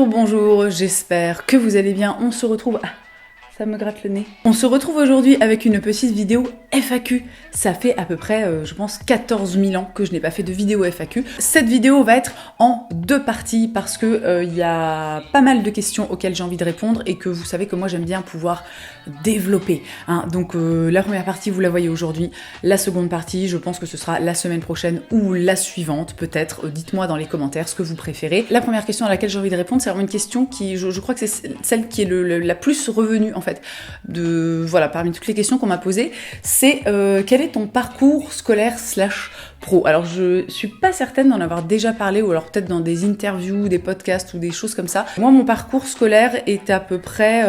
Bonjour, j'espère que vous allez bien. On se retrouve... Ça me gratte le nez. On se retrouve aujourd'hui avec une petite vidéo FAQ. Ça fait à peu près, je pense, 14 000 ans que je n'ai pas fait de vidéo FAQ. Cette vidéo va être en deux parties parce que y a pas mal de questions auxquelles j'ai envie de répondre et que vous savez que moi j'aime bien pouvoir développer. Donc la première partie, vous la voyez aujourd'hui. La seconde partie, je pense que ce sera la semaine prochaine ou la suivante, peut-être. Dites-moi dans les commentaires ce que vous préférez. La première question à laquelle j'ai envie de répondre, c'est vraiment une question qui, je crois que c'est celle qui est la plus revenue en fait, parmi toutes les questions qu'on m'a posées, c'est quel est ton parcours scolaire / pro. Alors je suis pas certaine d'en avoir déjà parlé, ou alors peut-être dans des interviews, des podcasts ou des choses comme ça. Moi, mon parcours scolaire est à peu près...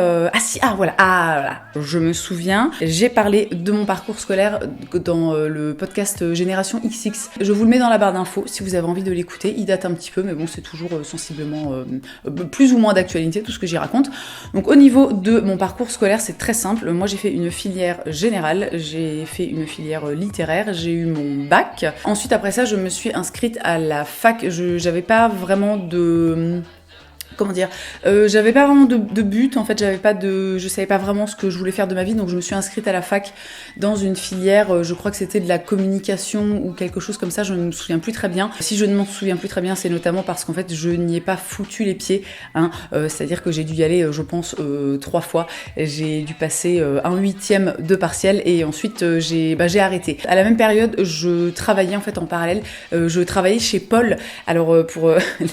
voilà, je me souviens, j'ai parlé de mon parcours scolaire dans le podcast Génération XX. Je vous le mets dans la barre d'infos si vous avez envie de l'écouter. Il date un petit peu, mais bon, c'est toujours sensiblement plus ou moins d'actualité, tout ce que j'y raconte. Donc au niveau de mon parcours scolaire, c'est très simple. Moi, j'ai fait une filière générale, j'ai fait une filière littéraire, j'ai eu mon bac. Ensuite, après ça, je me suis inscrite à la fac. J'avais pas vraiment de... j'avais pas vraiment de but, en fait, je savais pas vraiment ce que je voulais faire de ma vie, donc je me suis inscrite à la fac dans une filière, je crois que c'était de la communication ou quelque chose comme ça, je ne me souviens plus très bien. Si je ne m'en souviens plus très bien, c'est notamment parce qu'en fait, je n'y ai pas foutu les pieds, c'est-à-dire que j'ai dû y aller, je pense, 3 fois. J'ai dû passer un 8e de partiel et ensuite j'ai arrêté. À la même période, je travaillais en fait en parallèle, je travaillais chez Paul. Alors pour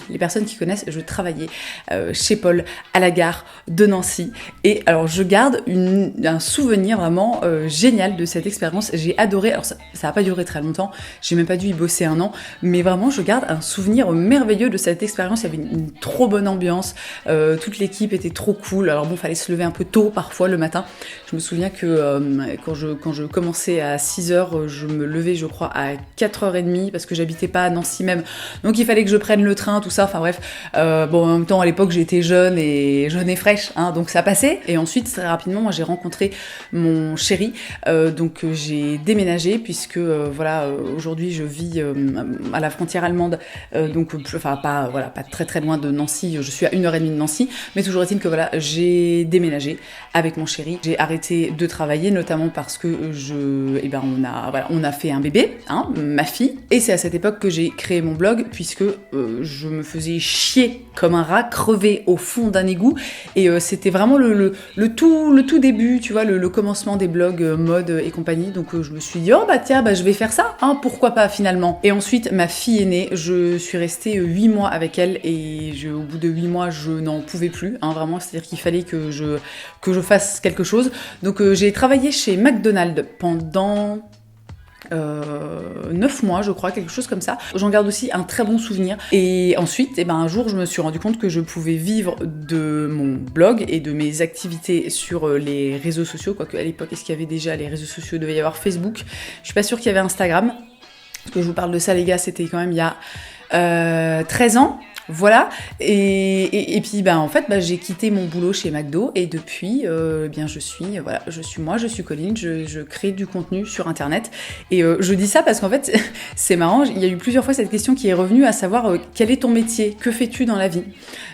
les personnes qui connaissent, je travaillais chez Paul à la gare de Nancy, et alors je garde un souvenir vraiment génial de cette expérience. J'ai adoré. Alors ça a pas duré très longtemps, j'ai même pas dû y bosser 1 an, mais vraiment je garde un souvenir merveilleux de cette expérience. Il y avait une trop bonne ambiance, toute l'équipe était trop cool. Alors bon, fallait se lever un peu tôt parfois le matin. Je me souviens que quand je commençais à 6h, je me levais je crois à 4h30 parce que j'habitais pas à Nancy même, donc il fallait que je prenne le train, tout ça, enfin bref, en même temps à l'époque j'étais jeune et fraîche, donc ça passait. Et ensuite très rapidement, moi j'ai rencontré mon chéri, donc j'ai déménagé puisque aujourd'hui je vis à la frontière allemande, pas très très loin de Nancy, je suis à 1h30 de Nancy, mais toujours est-il que j'ai déménagé avec mon chéri. J'ai arrêté de travailler, notamment parce que on a fait un bébé, ma fille, et c'est à cette époque que j'ai créé mon blog, puisque je me faisais chier comme un rat, crevé au fond d'un égout, et c'était vraiment le tout début, tu vois, le commencement des blogs mode et compagnie. Donc je me suis dit je vais faire ça, pourquoi pas finalement. Et ensuite ma fille est née, je suis restée 8 mois avec elle, et au bout de 8 mois je n'en pouvais plus, vraiment, c'est-à-dire qu'il fallait que je fasse quelque chose. Donc j'ai travaillé chez McDonald's pendant 9 mois, je crois, quelque chose comme ça. J'en garde aussi un très bon souvenir. Et ensuite, un jour, je me suis rendu compte que je pouvais vivre de mon blog et de mes activités sur les réseaux sociaux, quoique à l'époque, est-ce qu'il y avait déjà les réseaux sociaux? Il devait y avoir Facebook. Je suis pas sûre qu'il y avait Instagram. Parce que je vous parle de ça, les gars, c'était quand même il y a 13 ans. Voilà, et puis en fait j'ai quitté mon boulot chez McDo, et depuis je suis Colline, je crée du contenu sur internet. Et je dis ça parce qu'en fait c'est marrant, il y a eu plusieurs fois cette question qui est revenue, à savoir quel est ton métier, que fais-tu dans la vie?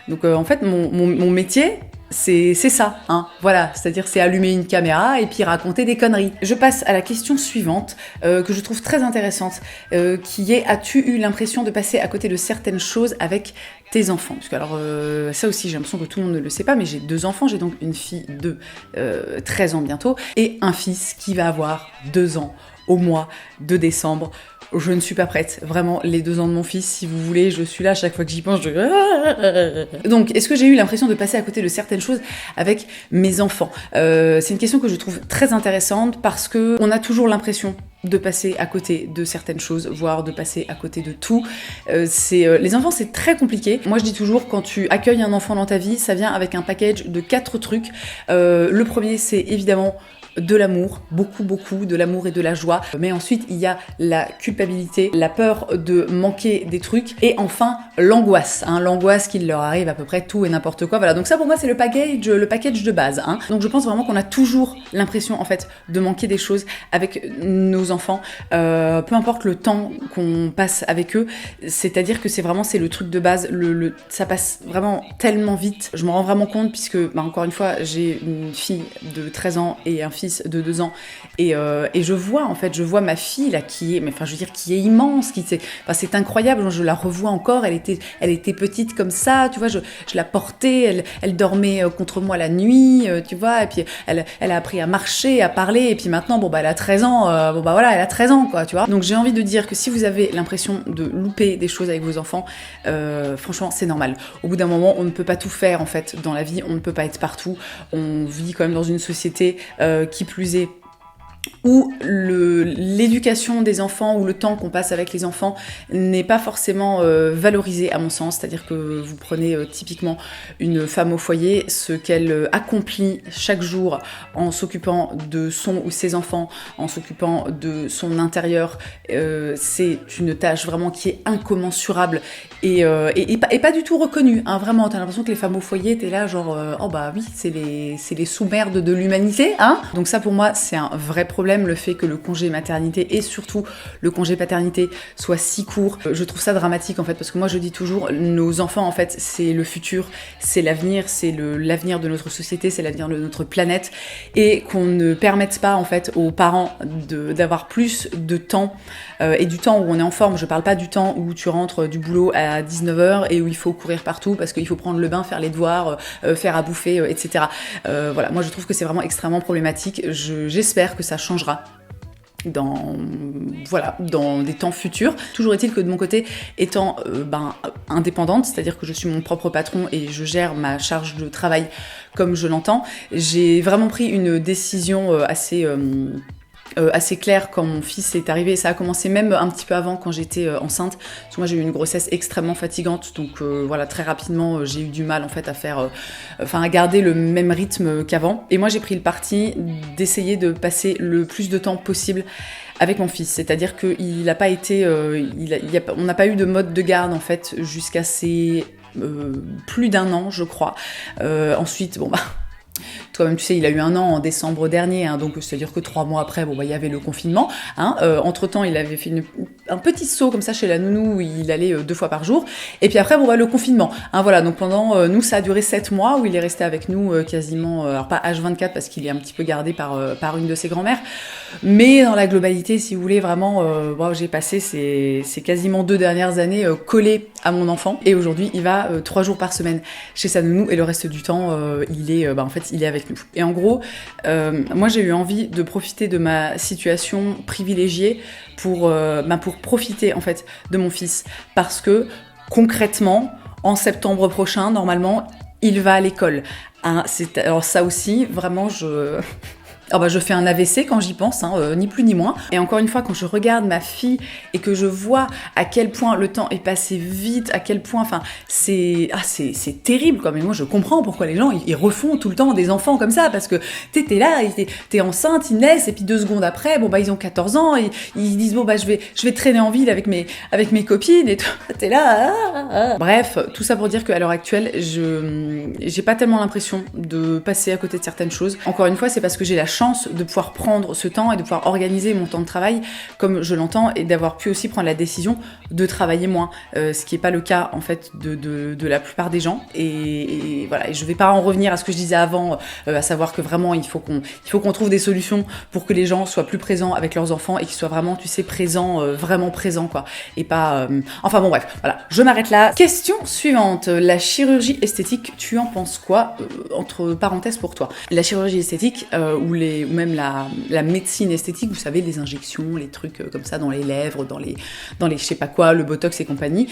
Donc en fait mon métier, c'est ça, voilà, c'est-à-dire c'est allumer une caméra et puis raconter des conneries. Je passe à la question suivante, que je trouve très intéressante, qui est: as-tu eu l'impression de passer à côté de certaines choses avec tes enfants? Parce que alors ça aussi, j'ai l'impression que tout le monde ne le sait pas, mais j'ai 2 enfants. J'ai donc une fille de 13 ans bientôt, et un fils qui va avoir 2 ans au mois de décembre. Je ne suis pas prête, vraiment, les 2 ans de mon fils, si vous voulez, je suis là, à chaque fois que j'y pense, Donc, est-ce que j'ai eu l'impression de passer à côté de certaines choses avec mes enfants? C'est une question que je trouve très intéressante, parce que on a toujours l'impression de passer à côté de certaines choses, voire de passer à côté de tout. Les enfants, c'est très compliqué. Moi, je dis toujours, quand tu accueilles un enfant dans ta vie, ça vient avec un package de 4 trucs. Le premier, c'est évidemment de l'amour, beaucoup de l'amour et de la joie, mais ensuite il y a la culpabilité, la peur de manquer des trucs, et enfin l'angoisse, l'angoisse qu'il leur arrive à peu près tout et n'importe quoi. Voilà, donc ça pour moi c'est le package de base. Donc je pense vraiment qu'on a toujours l'impression en fait de manquer des choses avec nos enfants, peu importe le temps qu'on passe avec eux, c'est-à-dire que c'est le truc de base, ça passe vraiment tellement vite, je m'en rends vraiment compte puisque encore une fois j'ai une fille de 13 ans et un fils de 2 ans et je vois ma fille là qui est immense, c'est incroyable, je la revois encore, elle était petite comme ça, tu vois, je la portais, elle dormait contre moi la nuit, tu vois, et puis elle a appris à marcher, à parler, et puis maintenant, elle a 13 ans, elle a 13 ans, quoi, tu vois. Donc j'ai envie de dire que si vous avez l'impression de louper des choses avec vos enfants, franchement, c'est normal. Au bout d'un moment, on ne peut pas tout faire, en fait, dans la vie, on ne peut pas être partout, on vit quand même dans une société qui plus est où l'éducation des enfants ou le temps qu'on passe avec les enfants n'est pas forcément valorisé à mon sens, c'est-à-dire que vous prenez typiquement une femme au foyer, ce qu'elle accomplit chaque jour en s'occupant de son ou ses enfants, en s'occupant de son intérieur, c'est une tâche vraiment qui est incommensurable et pas du tout reconnue, hein, vraiment, t'as l'impression que les femmes au foyer, t'es là genre, oh bah oui, c'est les sous-merdes de l'humanité, hein. Donc ça pour moi c'est un vrai problème, le fait que le congé maternité et surtout le congé paternité soit si court. Je trouve ça dramatique en fait, parce que moi je dis toujours, nos enfants en fait c'est le futur, c'est l'avenir, c'est l'avenir de notre société, c'est l'avenir de notre planète, et qu'on ne permette pas en fait aux parents d'avoir plus de temps et du temps où on est en forme. Je parle pas du temps où tu rentres du boulot à 19h et où il faut courir partout parce qu'il faut prendre le bain, faire les devoirs, faire à bouffer, etc. Voilà, moi je trouve que c'est vraiment extrêmement problématique. J'espère que ça changera dans des temps futurs. Toujours est-il que de mon côté, étant indépendante, c'est-à-dire que je suis mon propre patron et je gère ma charge de travail comme je l'entends, j'ai vraiment pris une décision assez clair quand mon fils est arrivé. Ça a commencé même un petit peu avant, quand j'étais enceinte, parce que moi j'ai eu une grossesse extrêmement fatigante, donc très rapidement j'ai eu du mal en fait à garder le même rythme qu'avant, et moi j'ai pris le parti d'essayer de passer le plus de temps possible avec mon fils, c'est-à-dire qu'il n'a pas été, on n'a pas eu de mode de garde en fait jusqu'à ses plus d'1 an je crois. Ensuite toi-même tu sais, il a eu 1 an en décembre dernier, hein, donc c'est-à-dire que 3 mois après, il y avait le confinement. Hein, entre-temps, il avait fait un petit saut comme ça chez la nounou où il allait 2 fois par jour. Et puis après, le confinement. Hein, voilà, donc pendant nous, ça a duré 7 mois où il est resté avec nous quasiment, alors pas H24 parce qu'il est un petit peu gardé par une de ses grand-mères, mais dans la globalité, si vous voulez, vraiment, j'ai passé ces quasiment 2 dernières années collé à mon enfant. Et aujourd'hui, il va 3 jours par semaine chez sa nounou et le reste du temps, il est avec nous. Et en gros, moi j'ai eu envie de profiter de ma situation privilégiée pour profiter en fait de mon fils, parce que concrètement, en septembre prochain, normalement, il va à l'école. Hein, alors ça aussi, vraiment, je fais un AVC quand j'y pense, hein, ni plus ni moins. Et encore une fois, quand je regarde ma fille et que je vois à quel point le temps est passé vite, à quel point, c'est terrible, quoi. Mais moi, je comprends pourquoi les gens, ils refont tout le temps des enfants comme ça, parce que t'es là, t'es enceinte, ils naissent, et puis 2 secondes après, ils ont 14 ans, et ils disent, je vais traîner en ville avec mes copines, et t'es là, Bref, tout ça pour dire qu'à l'heure actuelle, j'ai pas tellement l'impression de passer à côté de certaines choses. Encore une fois, c'est parce que j'ai la chance de pouvoir prendre ce temps et de pouvoir organiser mon temps de travail comme je l'entends, et d'avoir pu aussi prendre la décision de travailler moins, ce qui n'est pas le cas en fait de la plupart des gens, et voilà. Et je vais pas en revenir à ce que je disais avant, à savoir que vraiment il faut qu'on trouve des solutions pour que les gens soient plus présents avec leurs enfants et qu'ils soient vraiment, tu sais, présents, vraiment présents, quoi, et pas bref, voilà, je m'arrête là. Question suivante: la chirurgie esthétique, tu en penses quoi, entre parenthèses, pour toi? La chirurgie esthétique ou même la médecine esthétique, vous savez, les injections, les trucs comme ça dans les lèvres, dans les je sais pas quoi, le botox et compagnie,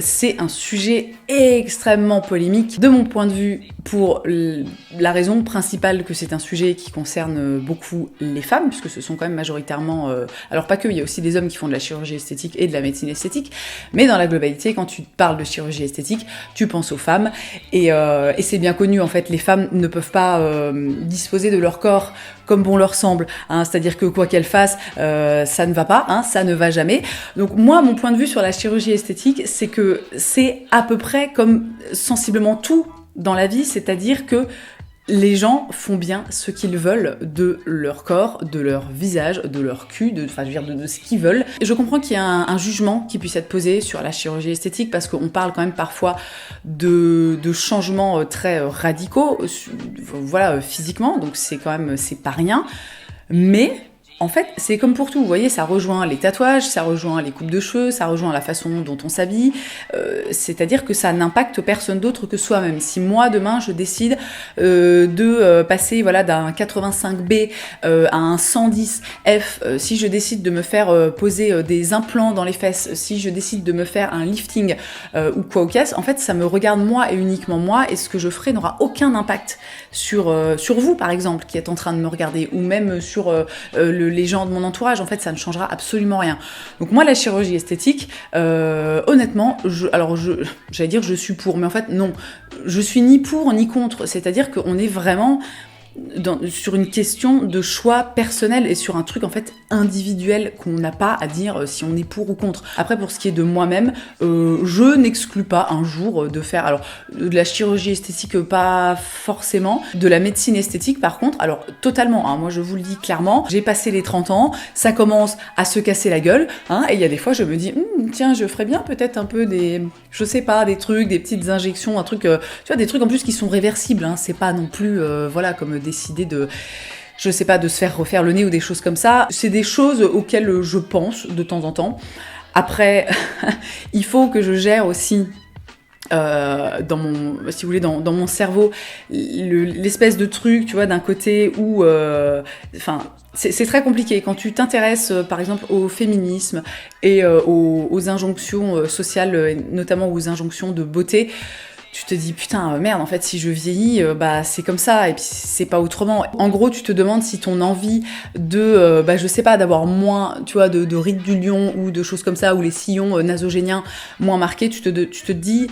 c'est un sujet extrêmement polémique de mon point de vue, pour la raison principale que c'est un sujet qui concerne beaucoup les femmes, puisque ce sont quand même majoritairement, alors pas que, il y a aussi des hommes qui font de la chirurgie esthétique et de la médecine esthétique, mais dans la globalité, quand tu parles de chirurgie esthétique, tu penses aux femmes, et c'est bien connu en fait, les femmes ne peuvent pas disposer de leur corps comme bon leur semble, hein, c'est-à-dire que quoi qu'elles fassent, ça ne va pas, hein, ça ne va jamais. Donc moi, mon point de vue sur la chirurgie esthétique, c'est que c'est à peu près comme sensiblement tout dans la vie, c'est-à-dire que les gens font bien ce qu'ils veulent de leur corps, de leur visage, de leur cul, de ce qu'ils veulent. Et je comprends qu'il y a un jugement qui puisse être posé sur la chirurgie esthétique parce qu'on parle quand même parfois de changements très radicaux, voilà, physiquement, donc c'est pas rien. Mais en fait, c'est comme pour tout, vous voyez, ça rejoint les tatouages, ça rejoint les coupes de cheveux, ça rejoint la façon dont on s'habille, c'est-à-dire que ça n'impacte personne d'autre que soi-même. Si moi, demain, je décide de passer d'un 85B à un 110F, si je décide de me faire poser des implants dans les fesses, si je décide de me faire un lifting ou quoi au casse, en fait, ça me regarde moi et uniquement moi, et ce que je ferai n'aura aucun impact sur vous, par exemple, qui êtes en train de me regarder, ou même sur les gens de mon entourage. En fait, ça ne changera absolument rien. Donc moi, la chirurgie esthétique, honnêtement, j'allais dire je suis pour, mais en fait non, je suis ni pour ni contre. C'est-à-dire qu'on est vraiment sur une question de choix personnel et sur un truc en fait individuel qu'on n'a pas à dire si on est pour ou contre. Après, pour ce qui est de moi-même, je n'exclus pas un jour de faire de la chirurgie esthétique, pas forcément, de la médecine esthétique par contre, alors totalement, hein, moi je vous le dis clairement, j'ai passé les 30 ans, ça commence à se casser la gueule, hein, et il y a des fois je me dis tiens, je ferais bien peut-être un peu des trucs, des petites injections, un truc, tu vois, des trucs en plus qui sont réversibles, hein, c'est pas non plus comme décider de se faire refaire le nez ou des choses comme ça. C'est des choses auxquelles je pense de temps en temps. Après, il faut que je gère aussi dans mon cerveau l'espèce de truc, tu vois, d'un côté où c'est très compliqué quand tu t'intéresses par exemple au féminisme et aux injonctions sociales, notamment aux injonctions de beauté. Tu te dis putain merde, en fait si je vieillis c'est comme ça et puis c'est pas autrement. En gros, tu te demandes si ton envie de d'avoir moins, tu vois, de rides du lion ou de choses comme ça, ou les sillons nasogéniens moins marqués, tu te dis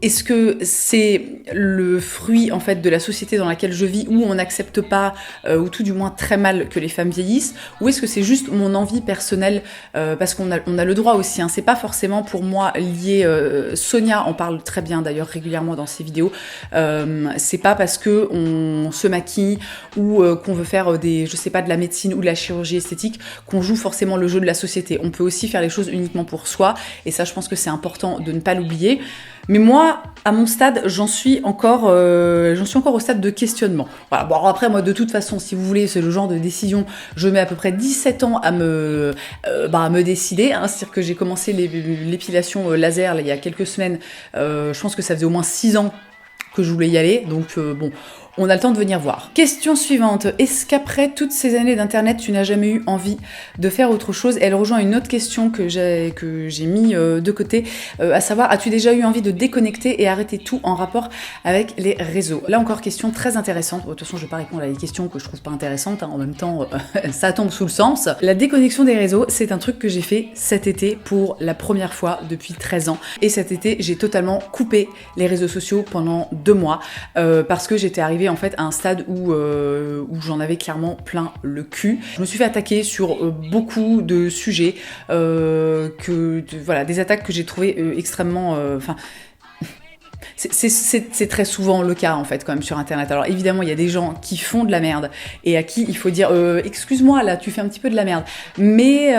est-ce que c'est le fruit en fait de la société dans laquelle je vis, où on n'accepte pas ou tout du moins très mal que les femmes vieillissent, ou est-ce que c'est juste mon envie personnelle, parce qu'on a le droit aussi, hein, c'est pas forcément pour moi lié, Sonia en parle très bien d'ailleurs régulièrement dans ses vidéos, c'est pas parce que on se maquille ou qu'on veut faire de la médecine ou de la chirurgie esthétique qu'on joue forcément le jeu de la société. On peut aussi faire les choses uniquement pour soi, et ça je pense que c'est important de ne pas l'oublier. Mais moi, à mon stade, j'en suis encore au stade de questionnement. Voilà. Bon, après, moi, de toute façon, si vous voulez, c'est le genre de décision, je mets à peu près 17 ans à me décider. Hein. C'est-à-dire que j'ai commencé l'épilation laser il y a quelques semaines. Je pense que ça faisait au moins 6 ans que je voulais y aller. Donc, on a le temps de venir voir. Question suivante. Est-ce qu'après toutes ces années d'internet, tu n'as jamais eu envie de faire autre chose? Elle rejoint une autre question que j'ai mis de côté, à savoir, as-tu déjà eu envie de déconnecter et arrêter tout en rapport avec les réseaux? Là encore, question très intéressante. De toute façon, je vais pas répondre à des questions que je trouve pas intéressantes, hein. En même temps, ça tombe sous le sens. La déconnexion des réseaux, c'est un truc que j'ai fait cet été pour la première fois depuis 13 ans. Et cet été, j'ai totalement coupé les réseaux sociaux pendant 2 mois, parce que j'étais arrivée en fait à un stade où j'en avais clairement plein le cul. Je me suis fait attaquer sur beaucoup de sujets, des attaques que j'ai trouvées extrêmement... C'est très souvent le cas en fait quand même sur internet. Alors évidemment il y a des gens qui font de la merde et à qui il faut dire excuse-moi là tu fais un petit peu de la merde, mais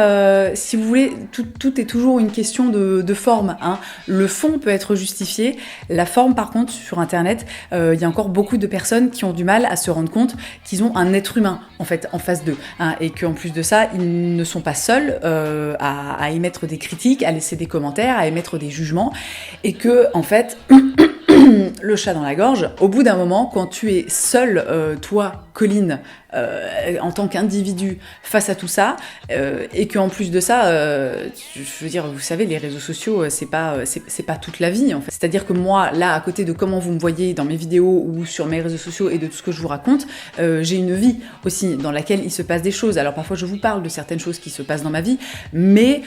si vous voulez tout est toujours une question de forme, hein. Le fond peut être justifié, la forme par contre sur internet il y a encore beaucoup de personnes qui ont du mal à se rendre compte qu'ils ont un être humain en fait en face d'eux, hein, et qu'en plus de ça ils ne sont pas seuls à émettre des critiques, à laisser des commentaires, à émettre des jugements, et que en fait le chat dans la gorge, au bout d'un moment, quand tu es seul, toi, Colline, en tant qu'individu face à tout ça, et qu'en plus de ça, je veux dire, vous savez, les réseaux sociaux, c'est pas toute la vie, en fait. C'est-à-dire que moi, là, à côté de comment vous me voyez dans mes vidéos ou sur mes réseaux sociaux et de tout ce que je vous raconte, j'ai une vie aussi dans laquelle il se passe des choses. Alors parfois, je vous parle de certaines choses qui se passent dans ma vie, mais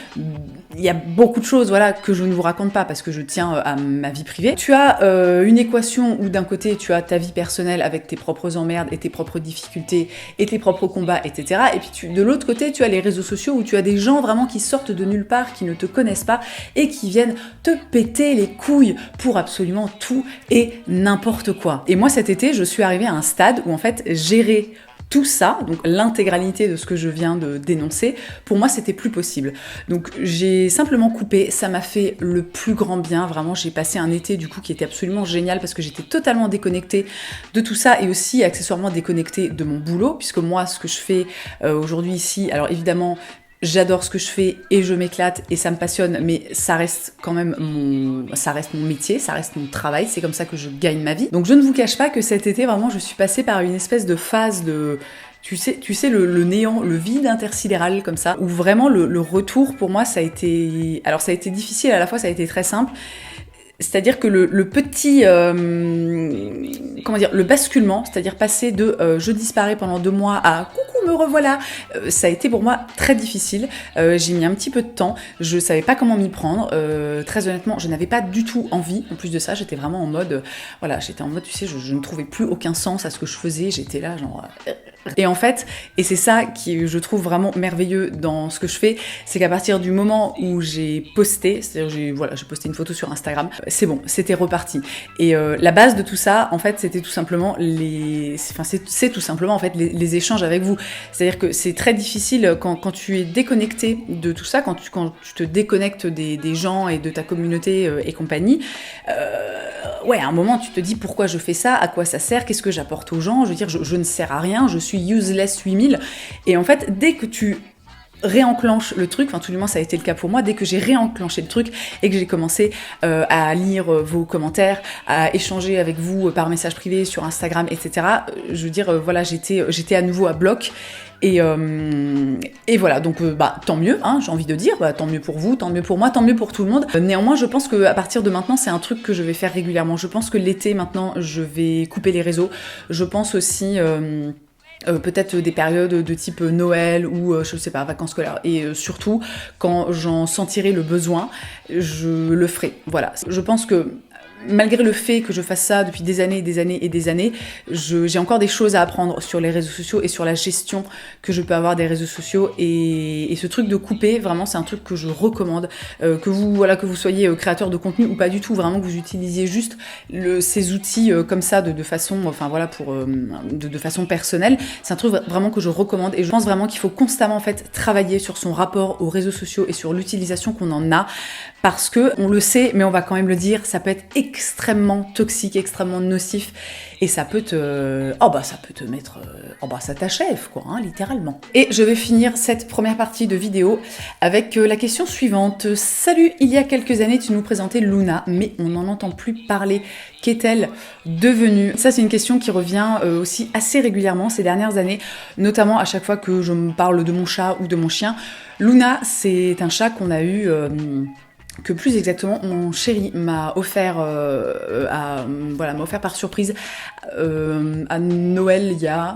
il y a beaucoup de choses, voilà, que je ne vous raconte pas parce que je tiens à ma vie privée. Tu as une une équation où d'un côté tu as ta vie personnelle avec tes propres emmerdes et tes propres difficultés et tes propres combats, etc. Et puis de l'autre côté tu as les réseaux sociaux où tu as des gens vraiment qui sortent de nulle part, qui ne te connaissent pas et qui viennent te péter les couilles pour absolument tout et n'importe quoi. Et moi cet été je suis arrivée à un stade où en fait gérer tout ça, donc l'intégralité de ce que je viens de dénoncer, pour moi c'était plus possible. Donc j'ai simplement coupé, ça m'a fait le plus grand bien, vraiment j'ai passé un été du coup qui était absolument génial parce que j'étais totalement déconnectée de tout ça et aussi accessoirement déconnectée de mon boulot, puisque moi ce que je fais aujourd'hui ici, alors évidemment j'adore ce que je fais et je m'éclate et ça me passionne, mais ça reste quand même mon métier, ça reste mon travail, c'est comme ça que je gagne ma vie. Donc je ne vous cache pas que cet été, vraiment, je suis passée par une espèce de phase de... Tu sais le néant, le vide intersidéral comme ça, où vraiment le retour pour moi ça a été... Alors ça a été difficile, à la fois ça a été très simple. C'est-à-dire que le petit, le basculement, c'est-à-dire passer de je disparais pendant 2 mois à coucou me revoilà, ça a été pour moi très difficile. J'ai mis un petit peu de temps, je savais pas comment m'y prendre. Très honnêtement, je n'avais pas du tout envie. En plus de ça, j'étais vraiment en mode, tu sais, je ne trouvais plus aucun sens à ce que je faisais. J'étais là, genre. Et en fait, et c'est ça qui je trouve vraiment merveilleux dans ce que je fais, c'est qu'à partir du moment où j'ai posté, c'est-à-dire j'ai posté une photo sur Instagram, c'est bon, c'était reparti. Et la base de tout ça, en fait, c'était tout simplement c'est tout simplement en fait les échanges avec vous. C'est-à-dire que c'est très difficile quand tu es déconnecté de tout ça, quand tu te déconnectes des gens et de ta communauté et compagnie. À un moment, tu te dis pourquoi je fais ça, à quoi ça sert, qu'est-ce que j'apporte aux gens. Je veux dire, je ne sers à rien, je suis useless 8000. Et en fait, dès que tu réenclenche le truc, enfin tout du moins ça a été le cas pour moi, dès que j'ai réenclenché le truc et que j'ai commencé à lire vos commentaires, à échanger avec vous par message privé sur Instagram, etc. Je veux dire, j'étais à nouveau à bloc. Et voilà, donc tant mieux, hein, j'ai envie de dire, tant mieux pour vous, tant mieux pour moi, tant mieux pour tout le monde. Néanmoins, je pense qu'à partir de maintenant, c'est un truc que je vais faire régulièrement. Je pense que l'été, maintenant, je vais couper les réseaux. Je pense aussi... peut-être des périodes de type Noël ou je sais pas, vacances scolaires, et surtout quand j'en sentirai le besoin, je le ferai. Voilà, je pense que malgré le fait que je fasse ça depuis des années et des années et des années, j'ai encore des choses à apprendre sur les réseaux sociaux et sur la gestion que je peux avoir des réseaux sociaux, et ce truc de couper, vraiment c'est un truc que je recommande, que vous soyez créateur de contenu ou pas du tout, vraiment que vous utilisiez juste ces outils comme ça de façon, de façon personnelle, c'est un truc vraiment que je recommande, et je pense vraiment qu'il faut constamment en fait travailler sur son rapport aux réseaux sociaux et sur l'utilisation qu'on en a, parce que on le sait, mais on va quand même le dire, ça peut être extrêmement toxique, extrêmement nocif, et ça peut te mettre, ça t'achève quoi, hein, littéralement. Et je vais finir cette première partie de vidéo avec la question suivante. Salut, il y a quelques années tu nous présentais Luna, mais on n'en entend plus parler. Qu'est-elle devenue? Ça c'est une question qui revient aussi assez régulièrement ces dernières années, notamment à chaque fois que je me parle de mon chat ou de mon chien. Luna, c'est un chat qu'on a eu... que plus exactement mon chéri m'a offert m'a offert par surprise à Noël,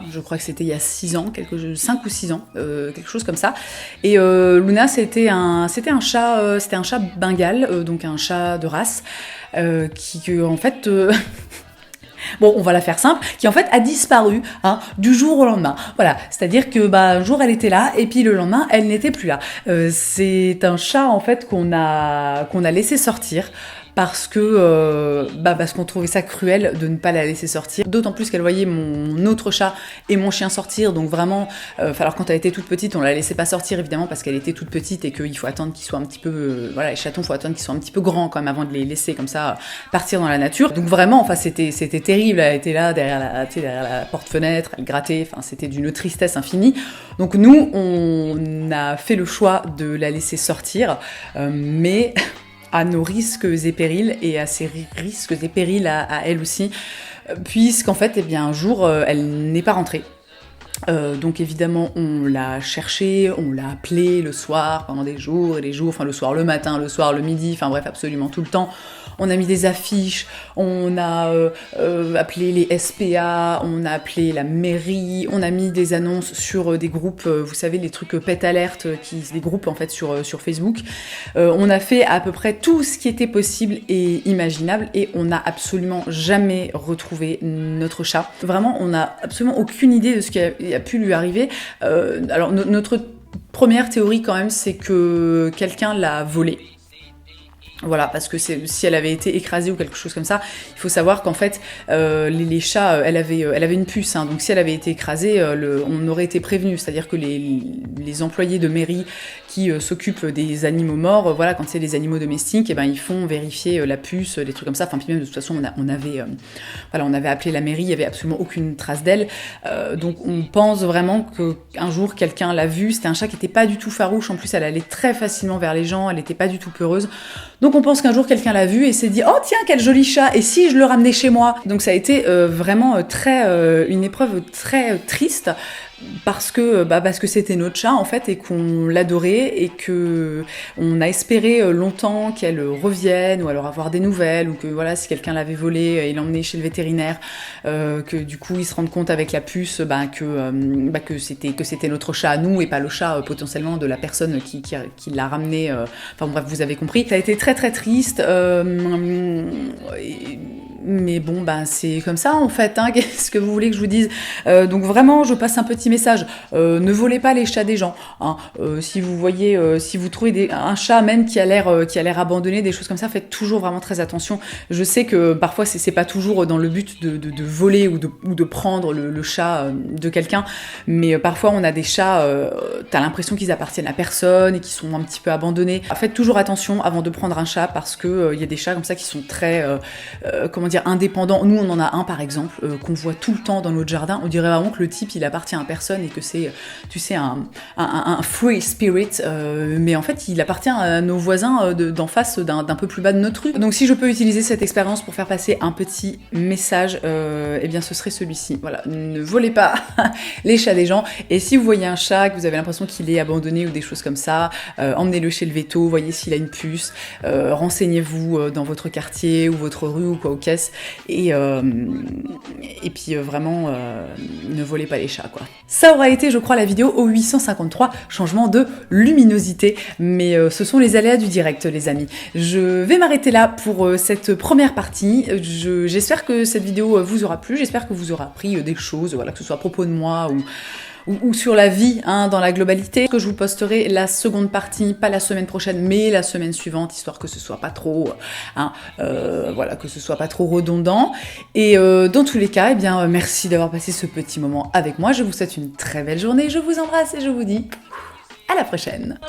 je crois que c'était il y a 6 ans, 5 ou 6 ans, quelque chose comme ça. Et Luna, c'était un chat bengale, donc un chat de race, qui en fait bon, on va la faire simple, qui en fait a disparu du jour au lendemain. Voilà, c'est-à-dire que un jour elle était là et puis le lendemain elle n'était plus là. C'est un chat en fait qu'on a laissé sortir. Parce qu'on trouvait ça cruel de ne pas la laisser sortir. D'autant plus qu'elle voyait mon autre chat et mon chien sortir. Donc vraiment, alors quand elle était toute petite, on la laissait pas sortir évidemment parce qu'elle était toute petite et qu'il faut attendre qu'ils soient un petit peu... les chatons, faut attendre qu'ils soient un petit peu grands quand même avant de les laisser comme ça partir dans la nature. Donc vraiment, c'était terrible. Elle était là derrière la porte-fenêtre, elle grattait. Enfin, c'était d'une tristesse infinie. Donc nous, on a fait le choix de la laisser sortir, mais... à nos risques et périls, et à ses risques et périls à elle aussi, puisqu'en fait, un jour, elle n'est pas rentrée. Donc évidemment on l'a cherché, on l'a appelé le soir pendant des jours et des jours, enfin le soir, le matin, le soir, le midi, enfin bref absolument tout le temps. On a mis des affiches, on a appelé les SPA, on a appelé la mairie, on a mis des annonces sur des groupes, vous savez les trucs pet alert, des groupes en fait sur Facebook. On a fait à peu près tout ce qui était possible et imaginable et on n'a absolument jamais retrouvé notre chat. Vraiment, on n'a absolument aucune idée de ce qui a pu lui arriver. Alors notre première théorie quand même, c'est que quelqu'un l'a volé. Voilà, parce que si elle avait été écrasée ou quelque chose comme ça, il faut savoir qu'en fait, les chats, elle avait une puce, hein, donc si elle avait été écrasée, on aurait été prévenu. C'est-à-dire que les employés de mairie qui s'occupent des animaux morts, voilà, quand c'est des animaux domestiques, et ben ils font vérifier la puce, des trucs comme ça. Enfin, puis même de toute façon, on avait appelé la mairie, il y avait absolument aucune trace d'elle. Donc on pense vraiment qu'un jour quelqu'un l'a vue. C'était un chat qui n'était pas du tout farouche. En plus, elle allait très facilement vers les gens. Elle n'était pas du tout peureuse. Donc on pense qu'un jour quelqu'un l'a vu et s'est dit « Oh tiens, quel joli chat, et si je le ramenais chez moi ?» Donc ça a été vraiment une épreuve très triste. Parce que c'était notre chat en fait et qu'on l'adorait et que on a espéré longtemps qu'elle revienne ou alors avoir des nouvelles ou que voilà si quelqu'un l'avait volé et l'emmener chez le vétérinaire que du coup ils se rendent compte avec la puce que c'était notre chat à nous et pas le chat potentiellement de la personne qui l'a ramené. Enfin bref, vous avez compris. Ça a été très très triste. Mais bon, c'est comme ça en fait, hein. Qu'est-ce que vous voulez que je vous dise? Donc vraiment, je passe un petit message. Ne volez pas les chats des gens. Hein. Si vous voyez, si vous trouvez un chat même qui a l'air abandonné, des choses comme ça, faites toujours vraiment très attention. Je sais que parfois c'est pas toujours dans le but de voler ou de prendre le chat de quelqu'un, mais parfois on a des chats, t'as l'impression qu'ils appartiennent à personne et qui sont un petit peu abandonnés. Faites toujours attention avant de prendre un chat parce que y a des chats comme ça qui sont très indépendants. Nous on en a un par exemple qu'on voit tout le temps dans notre jardin. On dirait vraiment que le type il appartient à personne et que c'est, tu sais, un free spirit, mais en fait il appartient à nos voisins d'en face d'un peu plus bas de notre rue. Donc si je peux utiliser cette expérience pour faire passer un petit message, eh bien ce serait celui-ci. Voilà, ne volez pas les chats des gens, et si vous voyez un chat, que vous avez l'impression qu'il est abandonné ou des choses comme ça, emmenez-le chez le véto, voyez s'il a une puce, renseignez-vous dans votre quartier ou votre rue ou quoi aux caisses, et puis vraiment ne volez pas les chats quoi. Ça aura été je crois la vidéo au 853, changement de luminosité, mais ce sont les aléas du direct les amis. Je vais m'arrêter là pour cette première partie. J'espère que cette vidéo vous aura plu, j'espère que vous aurez appris des choses, voilà, que ce soit à propos de moi ou sur la vie dans la globalité, que je vous posterai la seconde partie, pas la semaine prochaine, mais la semaine suivante, histoire que ce soit pas trop, voilà, que ce soit pas trop redondant. Et dans tous les cas, eh bien, merci d'avoir passé ce petit moment avec moi. Je vous souhaite une très belle journée, je vous embrasse et je vous dis à la prochaine.